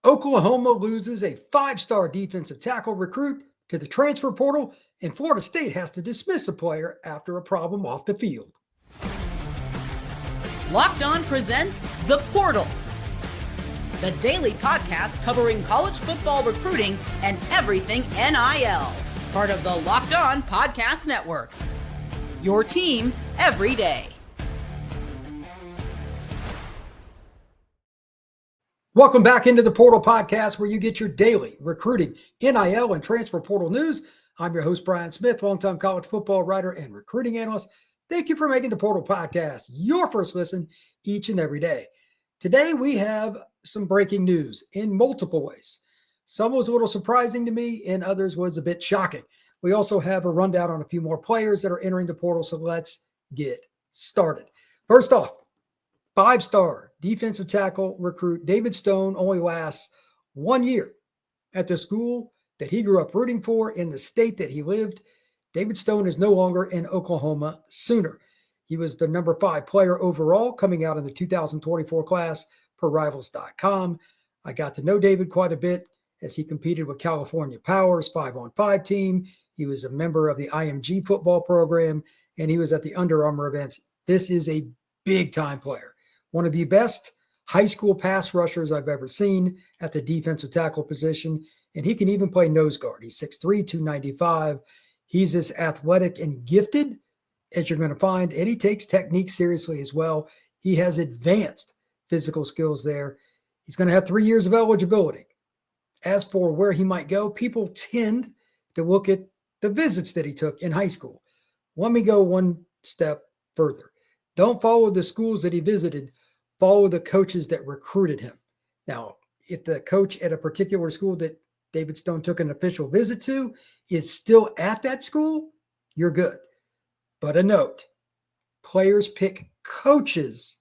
Oklahoma loses a five-star defensive tackle recruit to the transfer portal, and Florida State has to dismiss a player after a problem off the field. Locked On presents The Portal, the daily podcast covering college football recruiting and everything NIL. Part of the Locked On Podcast Network. Your team every day. Welcome back into the Portal Podcast, where you get your daily recruiting, NIL, and transfer portal news. I'm your host, Brian Smith, longtime college football writer and recruiting analyst. Thank you for making the Portal Podcast your first listen each and every day. Today, we have some breaking news in multiple ways. Some was a little surprising to me, and others was a bit shocking. We also have a rundown on a few more players that are entering the portal, so let's get started. First off, five-star defensive tackle recruit David Stone only lasts 1 year at the school that he grew up rooting for in the state that he lived. David Stone is no longer an Oklahoma Sooner. He was the number 5 player overall coming out in the 2024 class per Rivals.com. I got to know David quite a bit as he competed with California Power's 5-on-5 team. He was a member of the IMG football program, and he was at the Under Armour events. This is a big-time player. One of the best high school pass rushers I've ever seen at the defensive tackle position, and he can even play nose guard. He's 6'3", 295. He's as athletic and gifted as you're going to find, and he takes technique seriously as well. He has advanced physical skills there. He's going to have 3 years of eligibility. As for where he might go, people tend to look at the visits that he took in high school. Let me go one step further. Don't follow the schools that he visited. Follow the coaches that recruited him. Now, if the coach at a particular school that David Stone took an official visit to is still at that school, you're good. But a note, players pick coaches.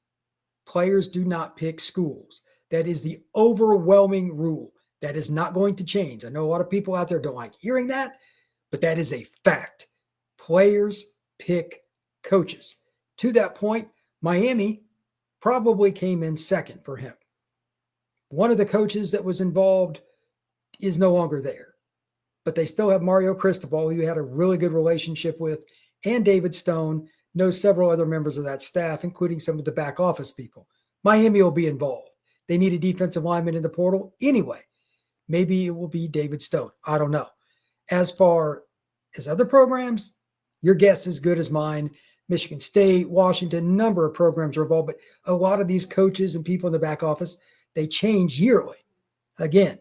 Players do not pick schools. That is the overwhelming rule. That is not going to change. I know a lot of people out there don't like hearing that, but that is a fact. Players pick coaches. To that point, Miami probably came in second for him. One of the coaches that was involved is no longer there, but they still have Mario Cristobal, who had a really good relationship with, and David Stone knows several other members of that staff, including some of the back office people. Miami will be involved. They need a defensive lineman in the portal anyway. Maybe it will be David Stone. I don't know. As far as other programs, your guess is as good as mine. Michigan State, Washington, number of programs are involved, but a lot of these coaches and people in the back office, they change yearly. Again,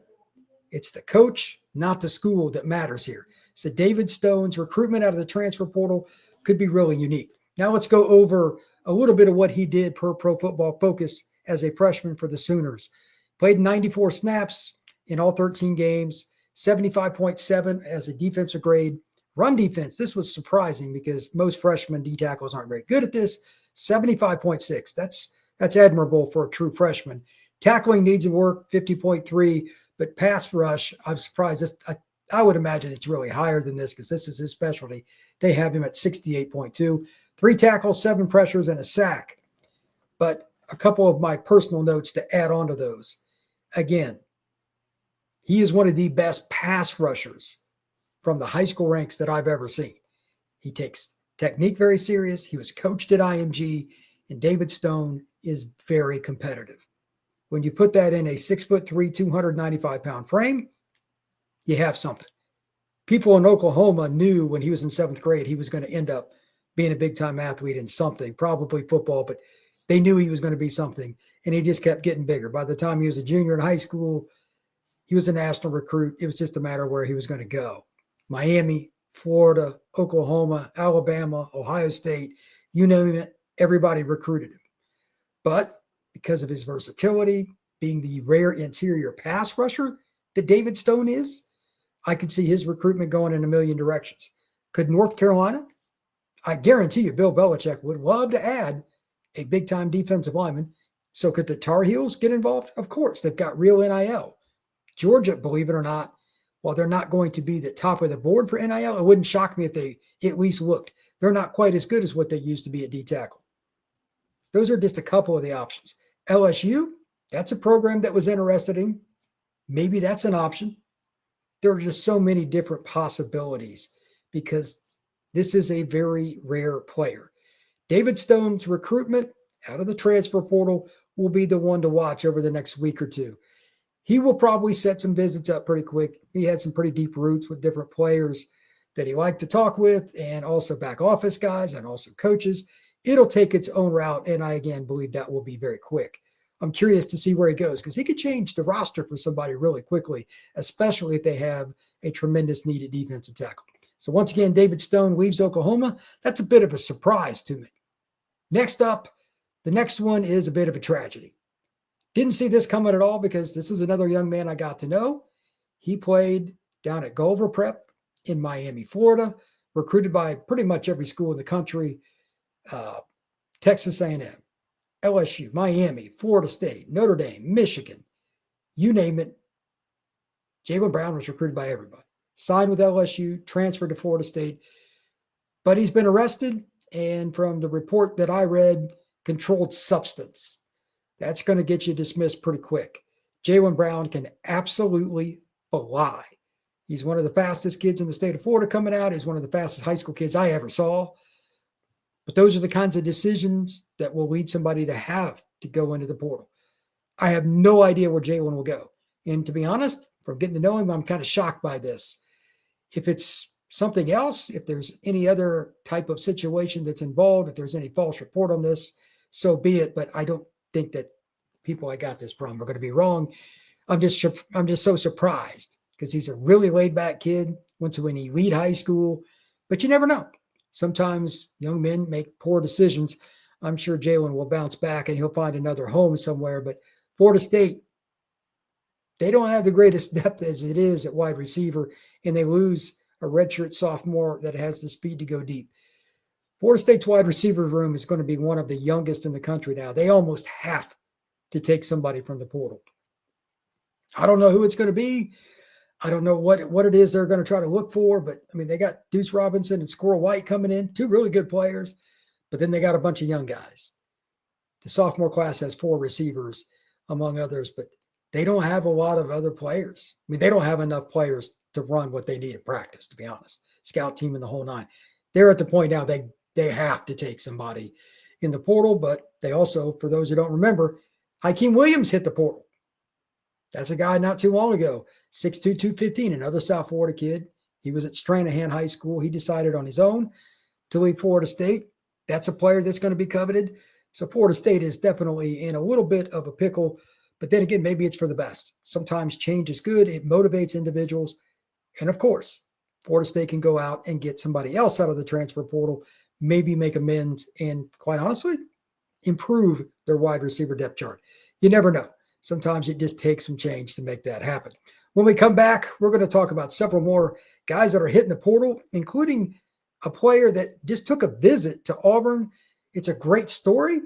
it's the coach, not the school, that matters here. So David Stone's recruitment out of the transfer portal could be really unique. Now let's go over a little bit of what he did per Pro Football Focus as a freshman for the Sooners. Played 94 snaps in all 13 games, 75.7 as a defensive grade. Run defense, this was surprising because most freshman D tackles aren't very good at this. 75.6, that's admirable for a true freshman. Tackling needs work, 50.3, but pass rush, I'm surprised. I would imagine it's really higher than this because this is his specialty. They have him at 68.2. 3 tackles, 7 pressures, and a sack. But a couple of my personal notes to add on to those. Again, he is one of the best pass rushers from the high school ranks that I've ever seen. He takes technique very serious. He was coached at IMG, and David Stone is very competitive. When you put that in a 6'3", 295-pound frame, you have something. People in Oklahoma knew when he was in 7th grade he was going to end up being a big-time athlete in something, probably football, but they knew he was going to be something, and he just kept getting bigger. By the time he was a junior in high school, he was a national recruit. It was just a matter of where he was going to go. Miami, Florida, Oklahoma, Alabama, Ohio State, you name it, everybody recruited him. But because of his versatility, being the rare interior pass rusher that David Stone is, I could see his recruitment going in a million directions. Could North Carolina? I guarantee you Bill Belichick would love to add a big-time defensive lineman. So could the Tar Heels get involved? Of course, they've got real NIL. Georgia, believe it or not, while they're not going to be the top of the board for NIL, it wouldn't shock me if they at least looked. They're not quite as good as what they used to be at D tackle. Those are just a couple of the options. LSU, that's a program that was interested in Maybe that's an option. There are just so many different possibilities because this is a very rare player. David Stone's recruitment out of the transfer portal will be the one to watch over the next week or two. He will probably set some visits up pretty quick. He had some pretty deep roots with different players that he liked to talk with, and also back office guys and also coaches. It'll take its own route, and I, again, believe that will be very quick. I'm curious to see where he goes because he could change the roster for somebody really quickly, especially if they have a tremendous needed defensive tackle. So once again, David Stone leaves Oklahoma. That's a bit of a surprise to me. Next up, the next one is a bit of a tragedy. Didn't see this coming at all because this is another young man I got to know. He played down at Gulliver Prep in Miami, Florida, recruited by pretty much every school in the country, Texas A&M, LSU, Miami, Florida State, Notre Dame, Michigan, you name it. Jaylen Brown was recruited by everybody. Signed with LSU, transferred to Florida State, but he's been arrested, and from the report that I read, controlled substance. That's going to get you dismissed pretty quick. Jaylen Brown can absolutely fly. He's one of the fastest kids in the state of Florida coming out. He's one of the fastest high school kids I ever saw. But those are the kinds of decisions that will lead somebody to have to go into the portal. I have no idea where Jaylen will go. And to be honest, from getting to know him, I'm kind of shocked by this. If it's something else, if there's any other type of situation that's involved, if there's any false report on this, so be it. But I don't think that people I got this from are going to be wrong. I'm just so surprised because he's a really laid back kid, went to an elite high school, but you never know. Sometimes young men make poor decisions. I'm sure Jaylen will bounce back and he'll find another home somewhere, but Florida State, they don't have the greatest depth as it is at wide receiver, and they lose a redshirt sophomore that has the speed to go deep. Florida State's wide receiver room is going to be one of the youngest in the country now. They almost have to take somebody from the portal. I don't know who it's going to be. I don't know what it is they're going to try to look for, but I mean, they got Deuce Robinson and Squirrel White coming in, two really good players, but then they got a bunch of young guys. The sophomore class has 4 receivers, among others, but they don't have a lot of other players. I mean, they don't have enough players to run what they need in practice, to be honest. Scout team and the whole nine. They're at the point now they have to take somebody in the portal, but they also, for those who don't remember, Hykeem Williams hit the portal. That's a guy not too long ago, 6'2", 215, another South Florida kid. He was at Stranahan High School. He decided on his own to leave Florida State. That's a player that's going to be coveted. So Florida State is definitely in a little bit of a pickle, but then again, maybe it's for the best. Sometimes change is good. It motivates individuals. And of course, Florida State can go out and get somebody else out of the transfer portal, maybe make amends, and quite honestly, improve their wide receiver depth chart. You never know. Sometimes it just takes some change to make that happen. When we come back, we're going to talk about several more guys that are hitting the portal, including a player that just took a visit to Auburn. It's a great story,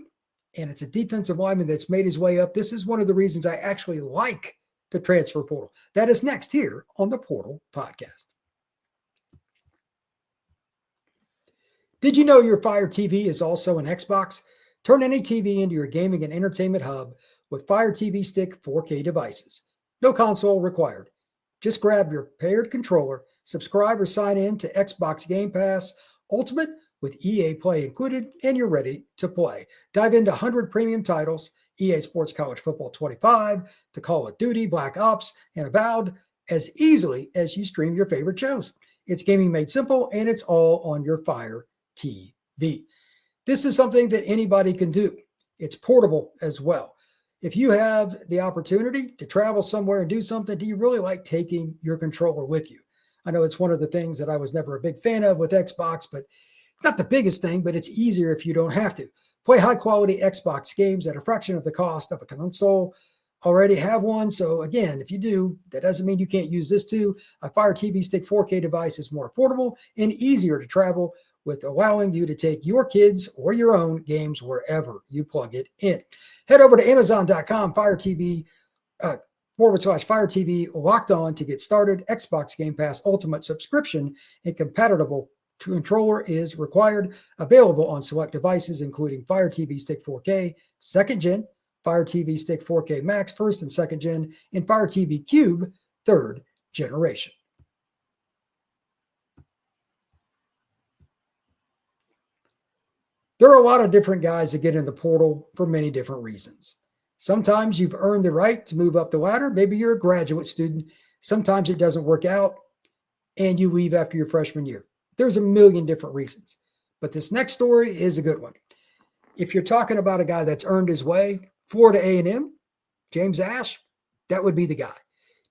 and it's a defensive lineman that's made his way up. This is one of the reasons I actually like the transfer portal. That is next here on the Portal Podcast. Did you know your Fire TV is also an Xbox? Turn any TV into your gaming and entertainment hub with Fire TV Stick 4K devices. No console required. Just grab your paired controller, subscribe or sign in to Xbox Game Pass Ultimate with EA Play included, and you're ready to play. Dive into 100 premium titles, EA Sports College Football 25, to Call of Duty, Black Ops, and Avowed, as easily as you stream your favorite shows. It's gaming made simple, and it's all on your Fire TV. This is something that anybody can do. It's portable as well. If you have the opportunity to travel somewhere and do something, do you really like taking your controller with you? I know it's one of the things that I was never a big fan of with Xbox, but it's not the biggest thing, but it's easier if you don't have to. Play high-quality Xbox games at a fraction of the cost of a console. Already have one, so again, if you do, that doesn't mean you can't use this too. A Fire TV Stick 4K device is more affordable and easier to travel with, allowing you to take your kids or your own games wherever you plug it in. Head over to Amazon.com, Fire TV, /Fire TV Locked On to get started. Xbox Game Pass Ultimate subscription and compatible controller is required. Available on select devices, including Fire TV Stick 4K, 2nd Gen, Fire TV Stick 4K Max, first and second gen, and Fire TV Cube, third generation. There are a lot of different guys that get in the portal for many different reasons. Sometimes you've earned the right to move up the ladder. Maybe you're a graduate student. Sometimes it doesn't work out and you leave after your freshman year. There's a million different reasons. But this next story is a good one. If you're talking about a guy that's earned his way, Florida A&M, James Ash, that would be the guy.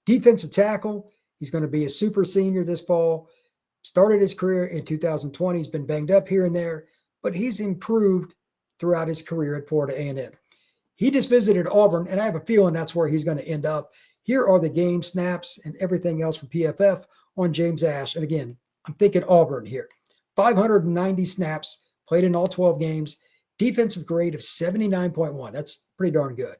Defensive tackle. He's going to be a super senior this fall. Started his career in 2020. He's been banged up here and there, but he's improved throughout his career at Florida A&M. He just visited Auburn, and I have a feeling that's where he's going to end up. Here are the game snaps and everything else from PFF on James Ash. And again, I'm thinking Auburn here. 590 snaps, played in all 12 games. Defensive grade of 79.1. That's pretty darn good.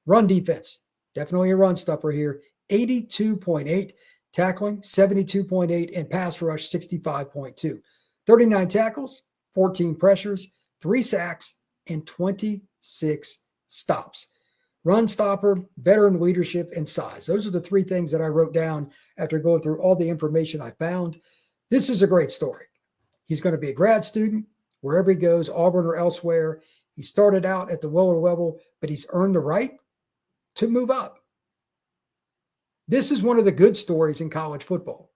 Run defense, definitely a run stuffer here. 82.8. Tackling, 72.8. And pass rush, 65.2. 39 tackles, 14 pressures, 3 sacks, and 26 stops. Run stopper, veteran leadership, and size. Those are the 3 things that I wrote down after going through all the information I found. This is a great story. He's going to be a grad student wherever he goes, Auburn or elsewhere. He started out at the lower level, but he's earned the right to move up. This is one of the good stories in college football.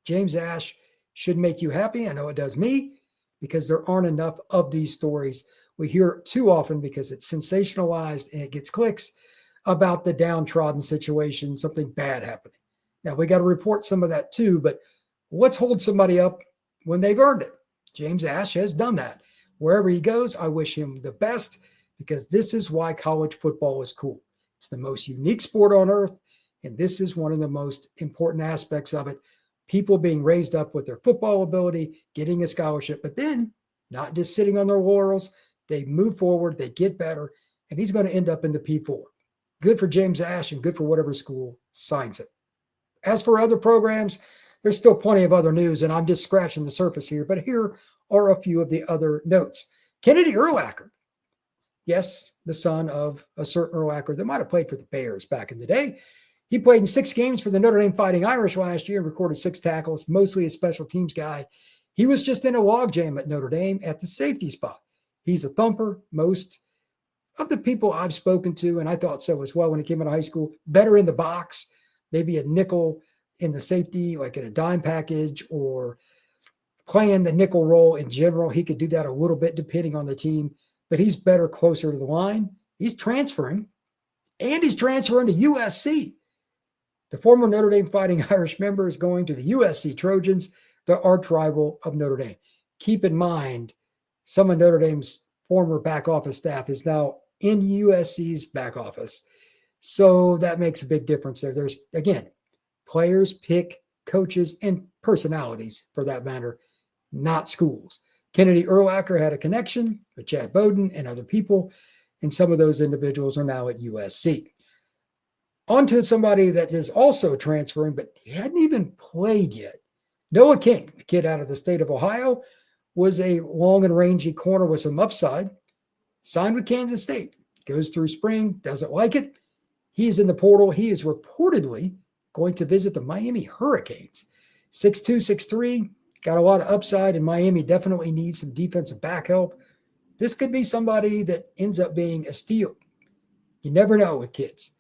James Ash should make you happy. I know it does me, because there aren't enough of these stories. We hear it too often because it's sensationalized and it gets clicks about the downtrodden situation, something bad happening. Now, we got to report some of that too, but let's hold somebody up when they've earned it. James Ash has done that. Wherever he goes, I wish him the best, because this is why college football is cool. It's the most unique sport on earth, and this is one of the most important aspects of it. People being raised up with their football ability, getting a scholarship, but then not just sitting on their laurels. They move forward, they get better, and he's going to end up in the P4. Good for James Ash and good for whatever school signs it. As for other programs, there's still plenty of other news, and I'm just scratching the surface here, but here are a few of the other notes. Kennedy Urlacher, yes, the son of a certain Urlacher that might have played for the Bears back in the day. He played in 6 games for the Notre Dame Fighting Irish last year and recorded 6 tackles, mostly a special teams guy. He was just in a logjam at Notre Dame at the safety spot. He's a thumper. Most of the people I've spoken to, and I thought so as well when he came out of high school, better in the box, maybe a nickel in the safety, like in a dime package, or playing the nickel role in general. He could do that a little bit depending on the team, but he's better closer to the line. He's transferring, and he's transferring to USC. The former Notre Dame Fighting Irish member is going to the USC Trojans, the arch rival of Notre Dame. Keep in mind, some of Notre Dame's former back office staff is now in USC's back office. So that makes a big difference there. There's, again, players pick coaches and personalities, for that matter, not schools. Kennedy Urlacher had a connection with Chad Bowden and other people, and some of those individuals are now at USC. On to somebody that is also transferring, but he hadn't even played yet. Noah King, a kid out of the state of Ohio, was a long and rangy corner with some upside. Signed with Kansas State. Goes through spring, doesn't like it. He is in the portal. He is reportedly going to visit the Miami Hurricanes. 6'2", 6'3", got a lot of upside, and Miami definitely needs some defensive back help. This could be somebody that ends up being a steal. You never know with kids.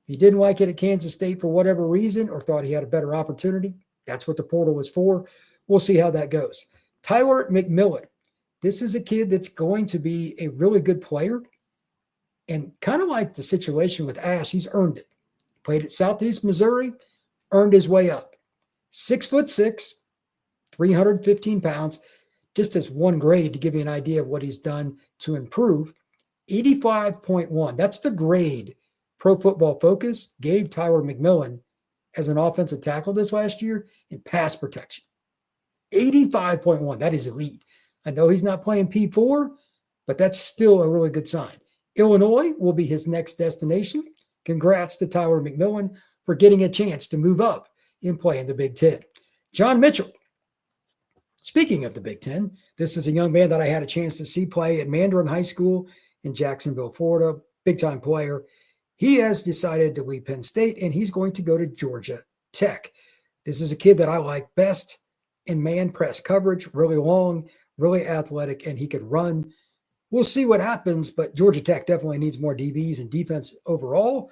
If he didn't like it at Kansas State for whatever reason, or thought he had a better opportunity, that's what the portal was for. We'll see how that goes. Tyler McMillan. This is a kid that's going to be a really good player. And kind of like the situation with Ash, he's earned it. Played at Southeast Missouri, earned his way up. 6'6", 315 pounds, just as one grade to give you an idea of what he's done to improve. 85.1. That's the grade Pro Football Focus gave Tyler McMillan as an offensive tackle this last year in pass protection. 85.1. That is elite. I know he's not playing P4, but that's still a really good sign. Illinois will be his next destination. Congrats to Tyler McMillan for getting a chance to move up in playing the Big Ten. John Mitchell. Speaking of the Big Ten, this is a young man that I had a chance to see play at Mandarin High School in Jacksonville, Florida. big-time player. He has decided to leave Penn State, and he's going to go to Georgia Tech. This is a kid that I like best in man press coverage, really long, really athletic, and he could run. We'll see what happens, but Georgia Tech definitely needs more DBs and defense overall.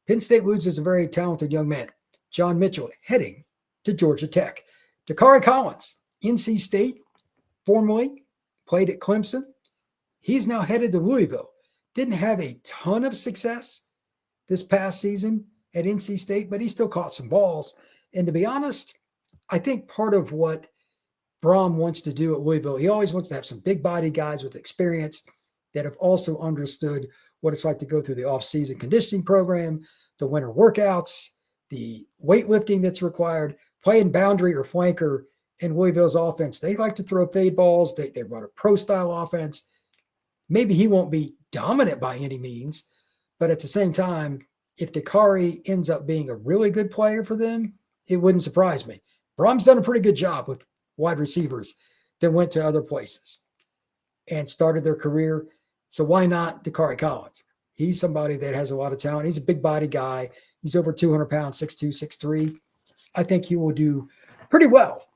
Penn State loses a very talented young man, John Mitchell, heading to Georgia Tech. Dakari Collins, NC State, formerly played at Clemson. He's now headed to Louisville. Didn't have a ton of success this past season at NC State, but he still caught some balls. And to be honest, I think part of what Brom wants to do at Louisville, he always wants to have some big body guys with experience that have also understood what it's like to go through the off-season conditioning program, the winter workouts, the weightlifting that's required, playing boundary or flanker in Louisville's offense. They like to throw fade balls. They run a pro-style offense. Maybe he won't be dominant by any means, but at the same time, if Dakari ends up being a really good player for them, it wouldn't surprise me. Brom's done a pretty good job with wide receivers that went to other places and started their career. So why not Dakari Collins? He's somebody that has a lot of talent. He's a big body guy. He's over 200 pounds, 6'2", 6'3". I think he will do pretty well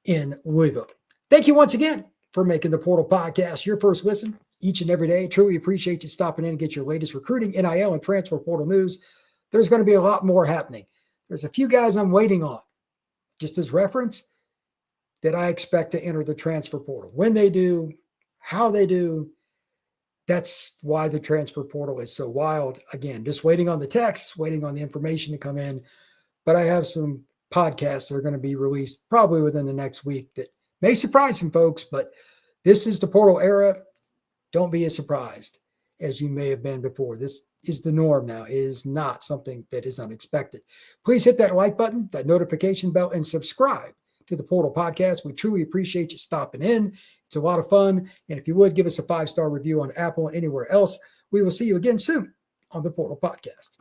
in Louisville. Thank you once again for making the Portal Podcast your first listen each and every day. Truly appreciate you stopping in and get your latest recruiting, NIL, and transfer portal news. There's going to be a lot more happening. There's a few guys I'm waiting on, just as reference, that I expect to enter the transfer portal. When they do, how they do, that's why the transfer portal is so wild. Again, just waiting on the texts, waiting on the information to come in. But I have some podcasts that are going to be released probably within the next week that may surprise some folks, but this is the portal era. Don't be as surprised as you may have been before. This is the norm now. It is not something that is unexpected. Please hit that like button, that notification bell, and subscribe to the Portal Podcast. We truly appreciate you stopping in. It's a lot of fun. And if you would, give us a 5-star review on Apple and anywhere else. We will see you again soon on the Portal Podcast.